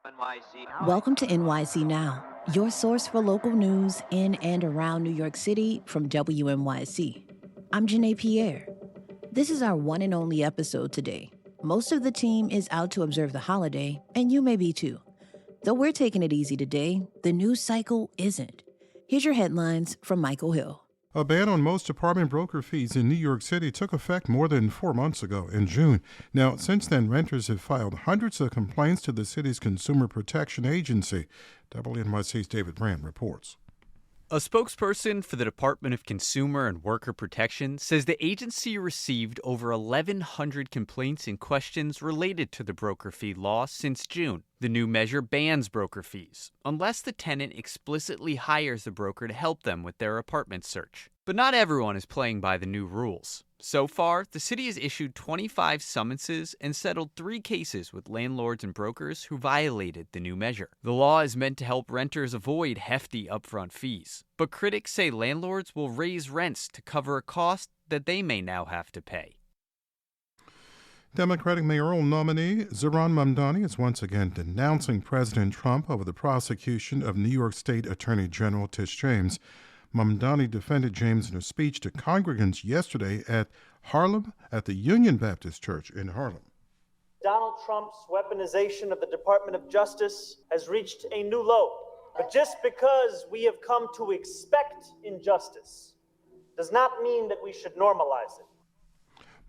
NYC. Welcome to NYC Now, your source for local news in and around New York City from WNYC. I'm Janae Pierre. This is our one and only episode today. Most of the team is out to observe the holiday, and you may be too. Though we're taking it easy today, the news cycle isn't. Here's your headlines from Michael Hill. A ban on most apartment broker fees in New York City took effect more than 4 months ago in June. Now, since then, renters have filed hundreds of complaints to the city's Consumer Protection Agency. WNYC's David Brand reports. A spokesperson for the Department of Consumer and Worker Protection says the agency received over 1,100 complaints and questions related to the broker fee law since June. The new measure bans broker fees, unless the tenant explicitly hires a broker to help them with their apartment search. But not everyone is playing by the new rules. So far, the city has issued 25 summonses and settled 3 cases with landlords and brokers who violated the new measure. The law is meant to help renters avoid hefty upfront fees, but critics say landlords will raise rents to cover a cost that they may now have to pay. Democratic mayoral nominee Zohran Mamdani is once again denouncing President Trump over the prosecution of New York State Attorney General Letitia James. Mamdani defended James in a speech to congregants yesterday at the Union Baptist Church in Harlem. Donald Trump's weaponization of the Department of Justice has reached a new low. But just because we have come to expect injustice does not mean that we should normalize it.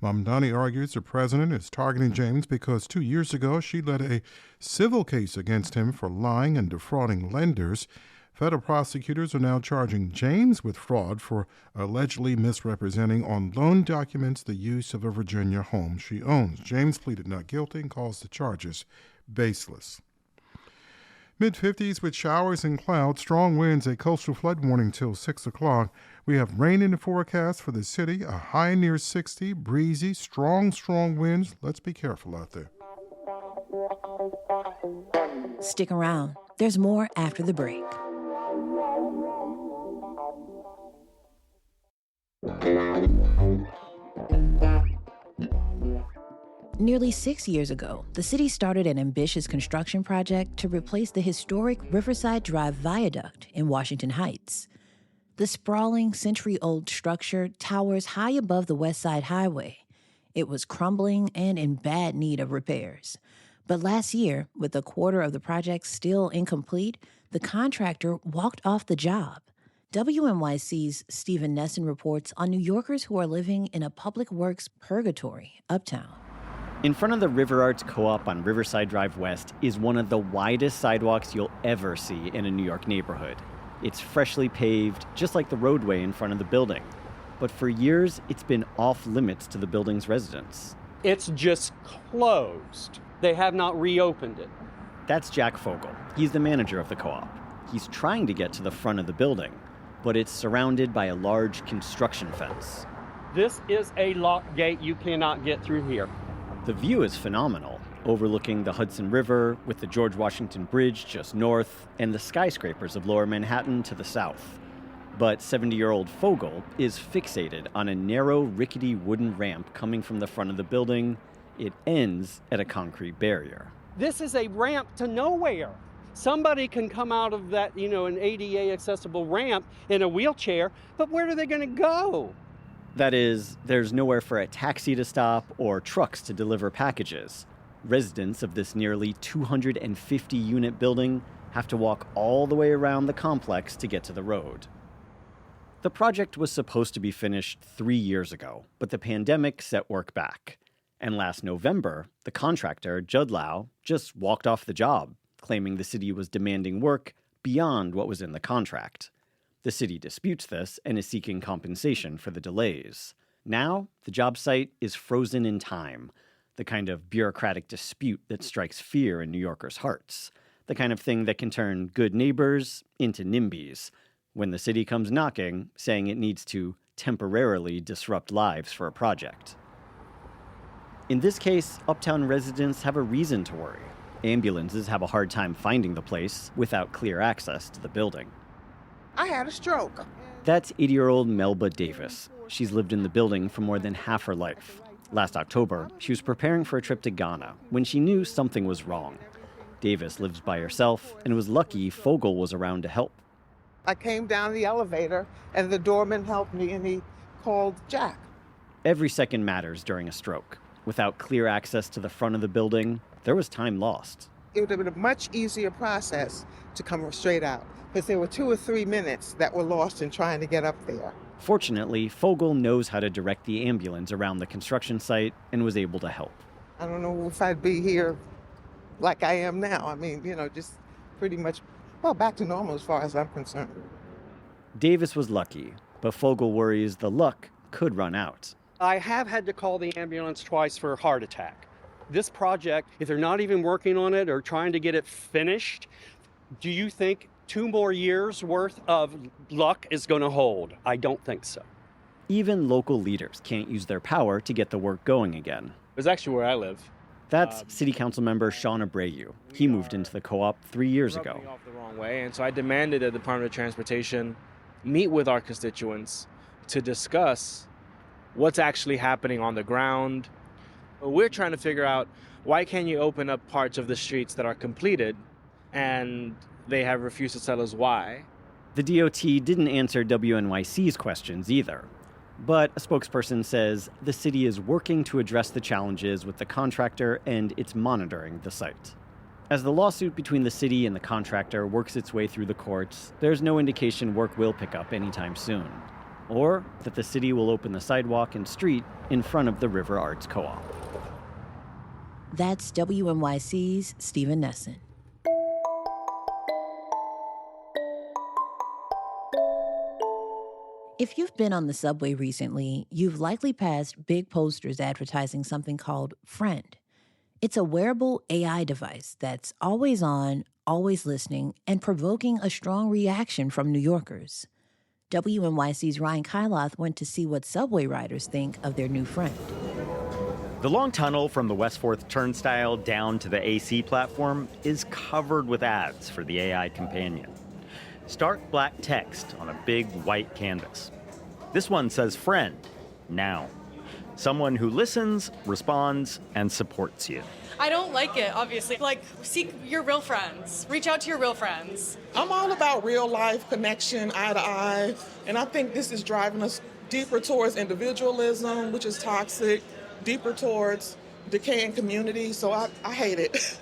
Mamdani argues the president is targeting James because 2 years ago she led a civil case against him for lying and defrauding lenders. Federal prosecutors are now charging James with fraud for allegedly misrepresenting on loan documents the use of a Virginia home she owns. James pleaded not guilty and calls the charges baseless. Mid-50s with showers and clouds, strong winds, a coastal flood warning till 6 o'clock. We have rain in the forecast for the city, a high near 60, breezy, strong winds. Let's be careful out there. Stick around. There's more after the break. Nearly 6 years ago, the city started an ambitious construction project to replace the historic Riverside Drive Viaduct in Washington Heights. The sprawling, century-old structure towers high above the West Side Highway. It was crumbling and in bad need of repairs. But last year, with a quarter of the project still incomplete, the contractor walked off the job. WNYC's Stephen Nesson reports on New Yorkers who are living in a public works purgatory uptown. In front of the River Arts Co-op on Riverside Drive West is one of the widest sidewalks you'll ever see in a New York neighborhood. It's freshly paved, just like the roadway in front of the building. But for years, it's been off limits to the building's residents. It's just closed. They have not reopened it. That's Jack Fogel. He's the manager of the co-op. He's trying to get to the front of the building, but it's surrounded by a large construction fence. This is a locked gate. You cannot get through here. The view is phenomenal, overlooking the Hudson River with the George Washington Bridge just north and the skyscrapers of Lower Manhattan to the south. But 70-year-old Fogel is fixated on a narrow, rickety wooden ramp coming from the front of the building. It ends at a concrete barrier. This is a ramp to nowhere. Somebody can come out of that, an ADA accessible ramp in a wheelchair, but where are they going to go? That is, there's nowhere for a taxi to stop or trucks to deliver packages. Residents of this nearly 250-unit building have to walk all the way around the complex to get to the road. The project was supposed to be finished 3 years ago, but the pandemic set work back. And last November, the contractor, Judd Lau, just walked off the job, claiming the city was demanding work beyond what was in the contract. The city disputes this and is seeking compensation for the delays. Now, the job site is frozen in time, the kind of bureaucratic dispute that strikes fear in New Yorkers' hearts, the kind of thing that can turn good neighbors into NIMBYs, when the city comes knocking, saying it needs to temporarily disrupt lives for a project. In this case, uptown residents have a reason to worry. Ambulances have a hard time finding the place without clear access to the building. I had a stroke. That's 80-year-old Melba Davis. She's lived in the building for more than half her life. Last October, she was preparing for a trip to Ghana when she knew something was wrong. Davis lives by herself and was lucky Fogel was around to help. I came down the elevator and the doorman helped me and he called Jack. Every second matters during a stroke. Without clear access to the front of the building, there was time lost. It would have been a much easier process to come straight out because there were 2 or 3 minutes that were lost in trying to get up there. Fortunately, Fogel knows how to direct the ambulance around the construction site and was able to help. I don't know if I'd be here like I am now. I mean, just pretty much, back to normal as far as I'm concerned. Davis was lucky, but Fogel worries the luck could run out. I have had to call the ambulance twice for a heart attack. This project, if they're not even working on it or trying to get it finished, do you think 2 more years worth of luck is going to hold? I don't think so. Even local leaders can't use their power to get the work going again. It's actually where I live. That's City Council member Sean Abreu. He moved into the co-op 3 years ago. Rubbed me off the wrong way, and so I demanded the Department of Transportation meet with our constituents to discuss what's actually happening on the ground. We're trying to figure out, why can't you open up parts of the streets that are completed, and they have refused to tell us why. The DOT didn't answer WNYC's questions either. But a spokesperson says the city is working to address the challenges with the contractor and it's monitoring the site. As the lawsuit between the city and the contractor works its way through the courts, there's no indication work will pick up anytime soon, or that the city will open the sidewalk and street in front of the River Arts Co-op. That's WNYC's Stephen Nesson. If you've been on the subway recently, you've likely passed big posters advertising something called Friend. It's a wearable AI device that's always on, always listening, and provoking a strong reaction from New Yorkers. WNYC's Ryan Kyloth went to see what subway riders think of their new friend. The long tunnel from the West 4th Turnstile down to the AC platform is covered with ads for the AI companion. Stark black text on a big white canvas. This one says friend, now. Someone who listens, responds, and supports you. I don't like it, obviously. Seek your real friends. Reach out to your real friends. I'm all about real life connection, eye to eye, and I think this is driving us deeper towards individualism, which is toxic, deeper towards decaying community, so I hate it.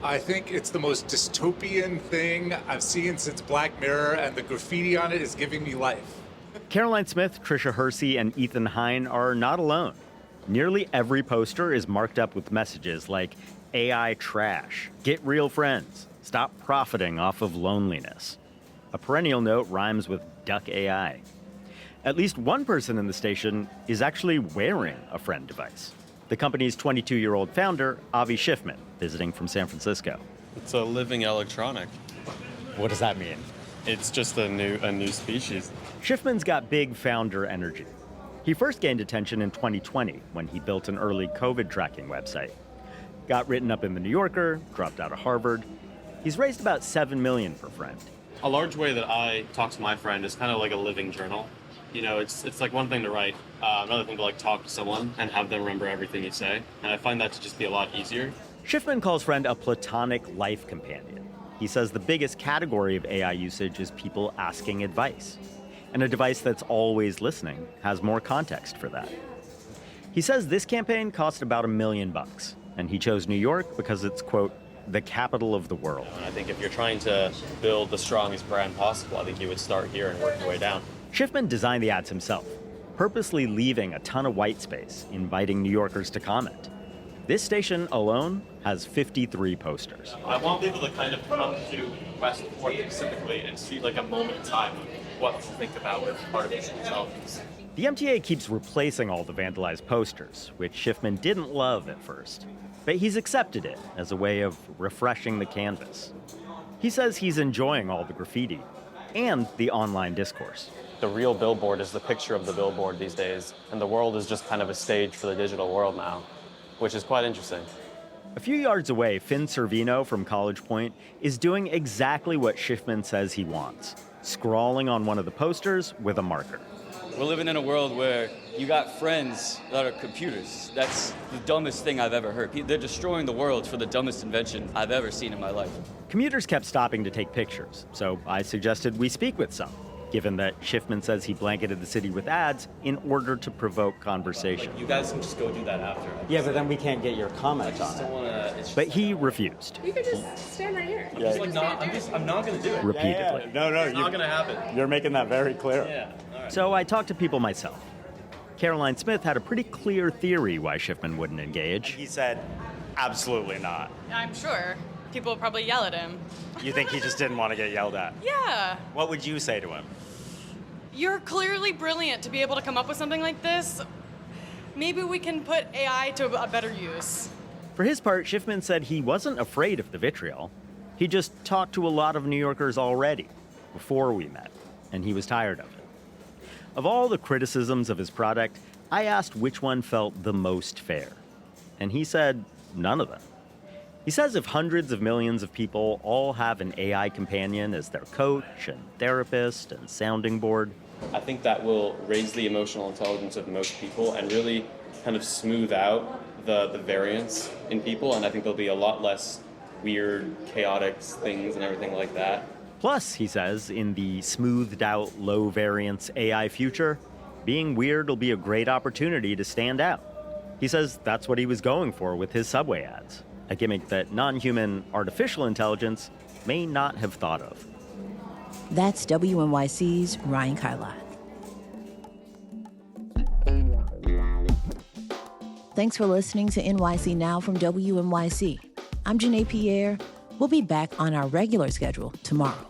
I think it's the most dystopian thing I've seen since Black Mirror, and the graffiti on it is giving me life. Caroline Smith, Tricia Hersey, and Ethan Hine are not alone. Nearly every poster is marked up with messages like AI trash, get real friends, stop profiting off of loneliness. A perennial note rhymes with duck AI. At least one person in the station is actually wearing a friend device. The company's 22-year-old founder, Avi Schiffman, visiting from San Francisco. It's a living electronic. What does that mean? It's just a new species. Schiffman's got big founder energy. He first gained attention in 2020 when he built an early COVID tracking website. Got written up in The New Yorker, dropped out of Harvard. He's raised about $7 million for Friend. A large way that I talk to my friend is kind of like a living journal. You know, it's like one thing to write, another thing to talk to someone and have them remember everything you say. And I find that to just be a lot easier. Schiffman calls Friend a platonic life companion. He says the biggest category of AI usage is people asking advice. And a device that's always listening has more context for that. He says this campaign cost about $1 million, and he chose New York because it's, quote, the capital of the world. I think if you're trying to build the strongest brand possible, I think you would start here and work your way down. Schiffman designed the ads himself, purposely leaving a ton of white space, inviting New Yorkers to comment. This station alone has 53 posters. I want people to kind of come to West 4th specifically and see a moment in time of what to think about with artificial intelligence. The MTA keeps replacing all the vandalized posters, which Schiffman didn't love at first. But he's accepted it as a way of refreshing the canvas. He says he's enjoying all the graffiti and the online discourse. The real billboard is the picture of the billboard these days, and the world is just kind of a stage for the digital world now, which is quite interesting. A few yards away, Finn Servino from College Point is doing exactly what Schiffman says he wants, scrawling on one of the posters with a marker. We're living in a world where You got friends that are computers. That's the dumbest thing I've ever heard. They're destroying the world for the dumbest invention I've ever seen in my life. Commuters kept stopping to take pictures, so I suggested we speak with some, given that Schiffman says he blanketed the city with ads in order to provoke conversation. You guys can just go do that after. Yeah, but then we can't get your comment on it. But he refused. You could just stand right here. Yeah. I'm not going to do it. Repeatedly. No, it's not going to happen. You're making that very clear. Yeah. All right. So I talked to people myself. Caroline Smith had a pretty clear theory why Schiffman wouldn't engage. He said, absolutely not. I'm sure. People will probably yell at him. You think he just didn't want to get yelled at? Yeah. What would you say to him? You're clearly brilliant to be able to come up with something like this. Maybe we can put AI to a better use. For his part, Schiffman said he wasn't afraid of the vitriol. He just talked to a lot of New Yorkers already, before we met, and he was tired of it. Of all the criticisms of his product, I asked which one felt the most fair. And he said none of them. He says if hundreds of millions of people all have an AI companion as their coach and therapist and sounding board, I think that will raise the emotional intelligence of most people and really kind of smooth out the variance in people. And I think there'll be a lot less weird, chaotic things and everything like that. Plus, he says, in the smoothed-out, low-variance AI future, being weird will be a great opportunity to stand out. He says that's what he was going for with his subway ads, a gimmick that non-human artificial intelligence may not have thought of. That's WNYC's Ryan Kailath. Thanks for listening to NYC Now from WNYC. I'm Janae Pierre. We'll be back on our regular schedule tomorrow.